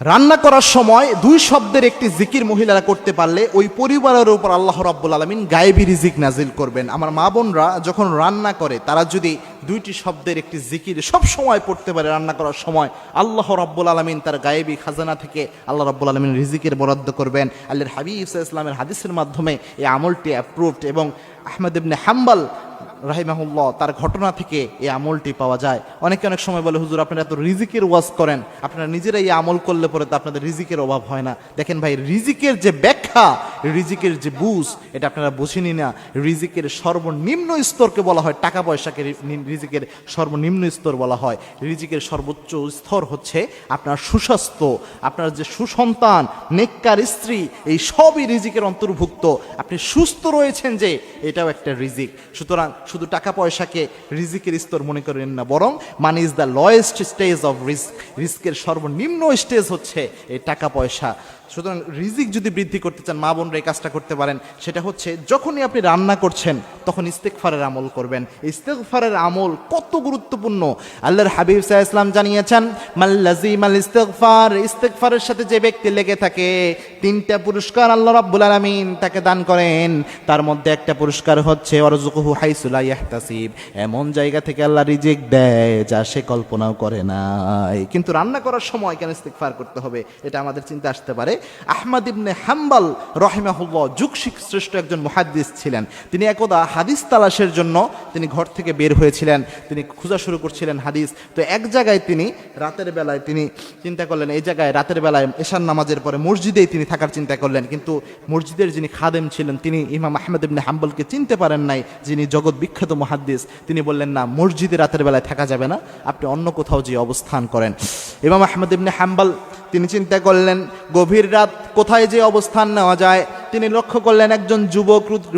রান্না করার সময় দুই শব্দের একটি জিকির মহিলারা করতে পারলে ওই পরিবারের উপর আল্লাহ রাব্বুল আলামিন গায়েবী রিজিক নাজিল করবেন। আমার মা বোনরা যখন রান্না করে তারা যদি দুইটি শব্দের একটি জিকির সব সময় পড়তে পারে রান্না করার সময়, আল্লাহ রাব্বুল আলামিন তার গায়েবী খাজানা থেকে আল্লাহ রাব্বুল আলামিন রিজিকের বরাদ্দ করবেন। আল্লাহর হাবিব সাল্লাল্লাহু আলাইহি ওয়াসাল্লামের হাদিসের মাধ্যমে এই আমলটি অ্যাপ্রুভড এবং আহমদ ইবনে হাম্বল রাহিমাহুল্লাহ তার ঘটনা থেকে এই আমলটি পাওয়া যায়। অনেকে অনেক সময় বলে, হুজুর আপনারা এত রিজিকের ওয়াজ করেন, আপনারা নিজেরাই এই আমল করলে পরে তো আপনাদের রিজিকের অভাব হয় না। দেখেন ভাই, রিজিকের যে ব্যাখ্যা, রিজিকের যে বুঝ, এটা আপনারা বুঝেনি না। রিজিকের সর্বনিম্ন স্তরকে বলা হয় টাকা পয়সাকে রিজিকের সর্বনিম্ন স্তর বলা হয়। রিজিকের সর্বোচ্চ স্তর হচ্ছে আপনার সুস্বাস্থ্য, আপনার যে সুসন্তান, নেককার স্ত্রী, এই সবই রিজিকের অন্তর্ভুক্ত। আপনি সুস্থ রয়েছেন যে, এটাও একটা রিজিক। সুতরাং শুধু টাকা পয়সাকে রিজিকের স্তর মনে করেন না, বরং money is the lowest stage of risk. রিস্কের সর্বনিম্ন স্টেজ হচ্ছে এই টাকা পয়সা। সুতরাং রিজিক যদি বৃদ্ধি করতে চান, মা বোনরা এই কাজটা করতে পারেন। সেটা হচ্ছে যখনই আপনি রান্না করছেন তখন ইস্তেগফারের আমল করবেন। ইস্তেগফারের আমল কত গুরুত্বপূর্ণ আল্লাহর হাবিব সাল্লাল্লাহু আলাইহি ওয়াসাল্লাম জানিয়েছেন, মাল্লাজিমাল ইস্তেগফার, ইস্তেগফারের সাথে যে ব্যক্তি লেগে থাকে, তিনটা পুরস্কার আল্লাহ রাব্বুল আলামিন তাকে দান করেন। তার মধ্যে একটা পুরস্কার হচ্ছে ওয়ারযুকুহু হাইসু লা ইয়াহতাসিব, এমন জায়গা থেকে আল্লাহ রিজিক দেয় যা সে কল্পনাও করে নাই। কিন্তু রান্না করার সময় কেন ইস্তেগফার করতে হবে, এটা আমাদের চিন্তা আসতে পারে। আহমদ ইবনে হাম্বল রাহিমাহুল্লাহ যুগ শ্রেষ্ঠ একজন মুহাদ্দিস ছিলেন। তিনি একদা হাদিস তালাশের জন্য তিনি ঘর থেকে বের হয়েছিলেন। তিনি খোঁজা শুরু করছিলেন হাদিস। তো এক জায়গায় তিনি রাতের বেলায় তিনি চিন্তা করলেন, এই জায়গায় রাতের বেলায় এশার নামাজের পরে মসজিদেই তিনি থাকার চিন্তা করলেন। কিন্তু মসজিদের যিনি খাদেম ছিলেন, তিনি ইমাম আহমদ ইবনে হাম্বলকে চিনতে পারেন নাই, যিনি জগৎ বিখ্যাত মুহাদ্দিস। তিনি বললেন, না, মসজিদে রাতের বেলায় থাকা যাবে না, আপনি অন্য কোথাও যে অবস্থান করেন। ইমাম আহমদ ইবনে হাম্বল তিনি চিন্তা করলেন, গভীর রাত কোথায় যে অবস্থান নেওয়া যায়। তিনি লক্ষ্য করলেন একজন যুবক